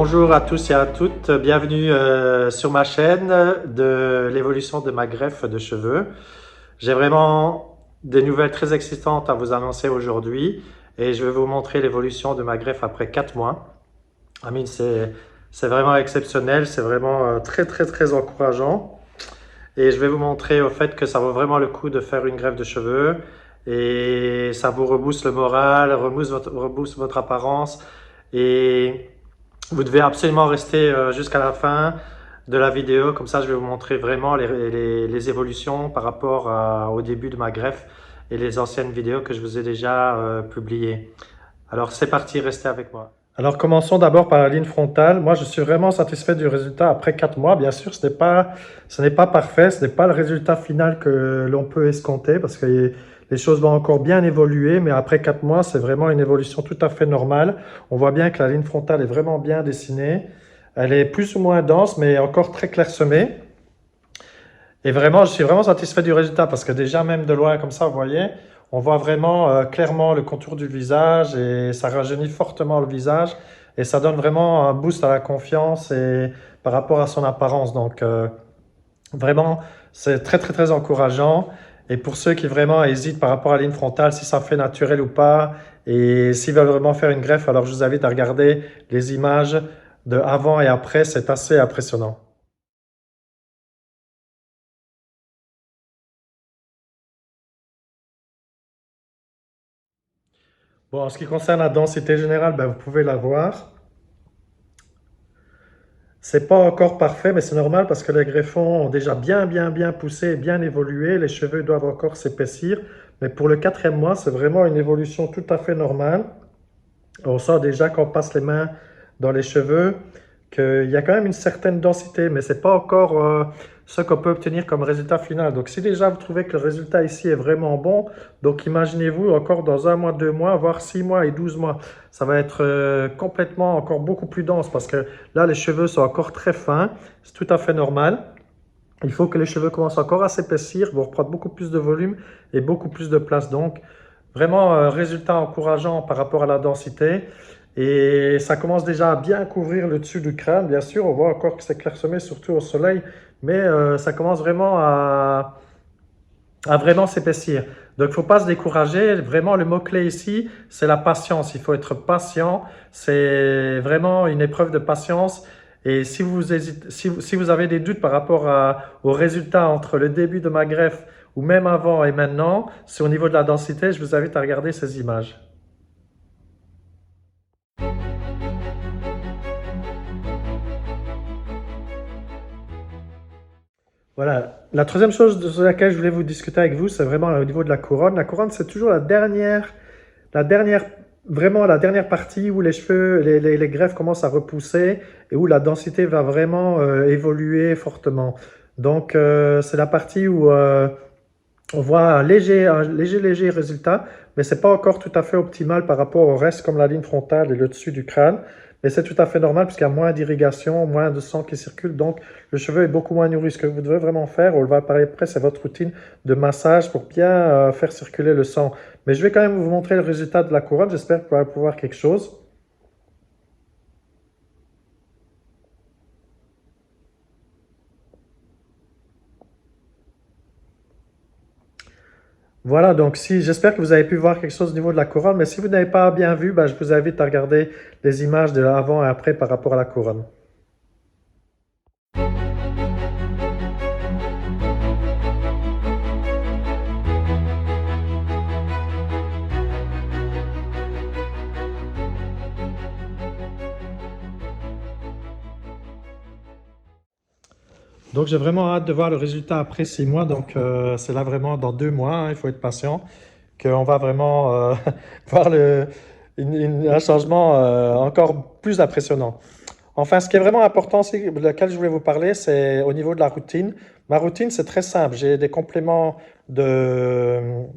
Bonjour à tous et à toutes, bienvenue sur ma chaîne de l'évolution de ma greffe de cheveux. J'ai vraiment des nouvelles très excitantes à vous annoncer aujourd'hui et je vais vous montrer l'évolution de ma greffe après 4 mois. Amine, c'est vraiment exceptionnel, c'est vraiment très encourageant et je vais vous montrer au fait que ça vaut vraiment le coup de faire une greffe de cheveux et ça vous rebooste le moral, rebooste votre apparence et vous devez absolument rester jusqu'à la fin de la vidéo, comme ça je vais vous montrer vraiment les évolutions par rapport au début de ma greffe et les anciennes vidéos que je vous ai déjà publiées. Alors c'est parti, restez avec moi. Alors commençons d'abord par la ligne frontale. Moi je suis vraiment satisfait du résultat après 4 mois. Bien sûr ce n'est pas parfait, ce n'est pas le résultat final que l'on peut escompter parce que les choses vont encore bien évoluer, mais après 4 mois, c'est vraiment une évolution tout à fait normale. On voit bien que la ligne frontale est vraiment bien dessinée. Elle est plus ou moins dense, mais encore très clairsemée. Et vraiment, je suis vraiment satisfait du résultat parce que déjà, même de loin comme ça, vous voyez, on voit vraiment clairement le contour du visage et ça rajeunit fortement le visage et ça donne vraiment un boost à la confiance et par rapport à son apparence. Donc, vraiment, c'est très encourageant. Et pour ceux qui vraiment hésitent par rapport à la ligne frontale, si ça fait naturel ou pas, et s'ils veulent vraiment faire une greffe, alors je vous invite à regarder les images de avant et après, c'est assez impressionnant. Bon, en ce qui concerne la densité générale, ben, vous pouvez la voir. C'est pas encore parfait, mais c'est normal parce que les greffons ont déjà bien poussé et bien évolué. Les cheveux doivent encore s'épaissir. Mais pour le 4e mois, c'est vraiment une évolution tout à fait normale. On sent déjà quand on passe les mains dans les cheveux qu'il y a quand même une certaine densité, mais ce n'est pas encore ce qu'on peut obtenir comme résultat final. Donc si déjà vous trouvez que le résultat ici est vraiment bon, donc imaginez-vous encore dans 1 mois, 2 mois, voire 6 mois et 12 mois. Ça va être complètement encore beaucoup plus dense parce que là les cheveux sont encore très fins, c'est tout à fait normal. Il faut que les cheveux commencent encore à s'épaissir, vont reprendre beaucoup plus de volume et beaucoup plus de place. Donc, vraiment, résultat encourageant par rapport à la densité. Et ça commence déjà à bien couvrir le dessus du crâne. Bien sûr, on voit encore que c'est clairsemé, surtout au soleil. Mais ça commence vraiment à vraiment s'épaissir. Donc, il ne faut pas se décourager. Vraiment, le mot-clé ici, c'est la patience. Il faut être patient. C'est vraiment une épreuve de patience. Et si vous avez des doutes par rapport aux résultats entre le début de ma greffe ou même avant et maintenant, c'est au niveau de la densité, je vous invite à regarder ces images. Voilà. La troisième chose de laquelle je voulais vous discuter avec vous, c'est vraiment au niveau de la couronne. La couronne, c'est toujours vraiment la dernière partie où les cheveux, les greffes commencent à repousser et où la densité va vraiment évoluer fortement. Donc, c'est la partie où on voit léger résultat, mais c'est pas encore tout à fait optimal par rapport au reste, comme la ligne frontale et le dessus du crâne. Mais c'est tout à fait normal puisqu'il y a moins d'irrigation, moins de sang qui circule, donc le cheveu est beaucoup moins nourri. Ce que vous devez vraiment faire, on le va parler après, c'est votre routine de massage pour bien faire circuler le sang. Mais je vais quand même vous montrer le résultat de la couronne, j'espère que vous allez pouvoir quelque chose. Voilà, donc si j'espère que vous avez pu voir quelque chose au niveau de la couronne, mais si vous n'avez pas bien vu, je vous invite à regarder les images de avant et après par rapport à la couronne. Donc j'ai vraiment hâte de voir le résultat après 6 mois, donc c'est là vraiment dans 2 mois, hein, il faut être patient, qu'on va vraiment voir un changement encore plus impressionnant. Enfin, ce qui est vraiment important, de laquelle je voulais vous parler, c'est au niveau de la routine. Ma routine, c'est très simple. J'ai des compléments de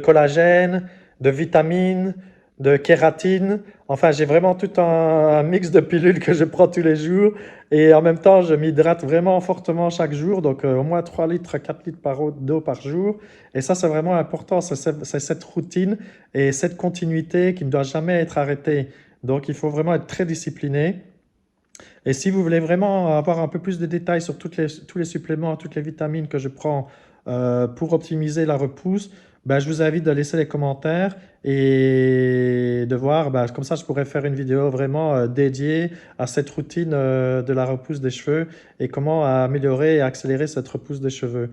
collagène, de vitamines, de kératine. Enfin, j'ai vraiment tout un mix de pilules que je prends tous les jours. Et en même temps, je m'hydrate vraiment fortement chaque jour. Donc, au moins 3 litres, 4 litres d'eau par jour. Et ça, c'est vraiment important. C'est cette routine et cette continuité qui ne doit jamais être arrêtée. Donc, il faut vraiment être très discipliné. Et si vous voulez vraiment avoir un peu plus de détails sur tous les suppléments, toutes les vitamines que je prends pour optimiser la repousse, ben, je vous invite de laisser les commentaires et de voir, ben, comme ça je pourrais faire une vidéo vraiment dédiée à cette routine de la repousse des cheveux et comment améliorer et accélérer cette repousse des cheveux.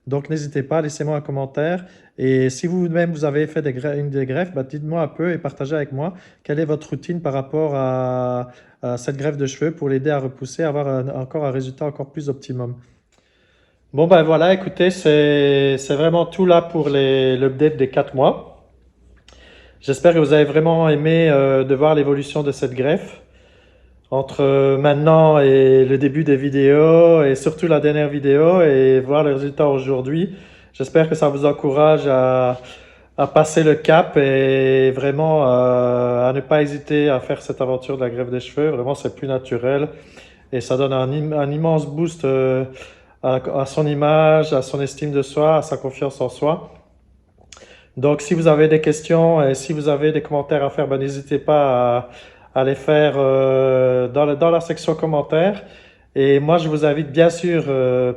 Donc n'hésitez pas, laissez-moi un commentaire. Et si vous-même vous avez fait une des greffes, ben, dites-moi un peu et partagez avec moi quelle est votre routine par rapport à cette greffe de cheveux pour l'aider à repousser, avoir encore un résultat encore plus optimum. Bon ben voilà, écoutez, c'est vraiment tout là pour l'update des 4 mois. J'espère que vous avez vraiment aimé de voir l'évolution de cette greffe entre maintenant et le début des vidéos et surtout la dernière vidéo et voir le résultat aujourd'hui. J'espère que ça vous encourage à passer le cap et vraiment à ne pas hésiter à faire cette aventure de la greffe des cheveux. Vraiment, c'est plus naturel et ça donne un immense boost à son image, à son estime de soi, à sa confiance en soi. Donc, si vous avez des questions et si vous avez des commentaires à faire, ben, n'hésitez pas à les faire dans la section commentaires. Et moi, je vous invite bien sûr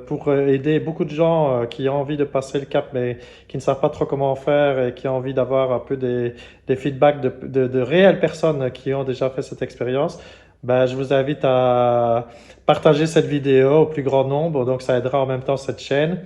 pour aider beaucoup de gens qui ont envie de passer le cap, mais qui ne savent pas trop comment faire et qui ont envie d'avoir un peu des feedbacks de réelles personnes qui ont déjà fait cette expérience. Ben, je vous invite à partager cette vidéo au plus grand nombre. Donc, ça aidera en même temps cette chaîne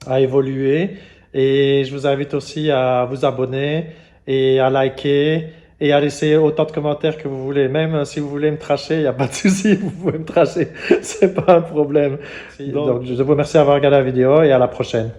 à évoluer. Et je vous invite aussi à vous abonner et à liker et à laisser autant de commentaires que vous voulez. Même si vous voulez me tracher, il n'y a pas de souci, vous pouvez me tracher, c'est pas un problème. Donc, je vous remercie d'avoir regardé la vidéo et à la prochaine.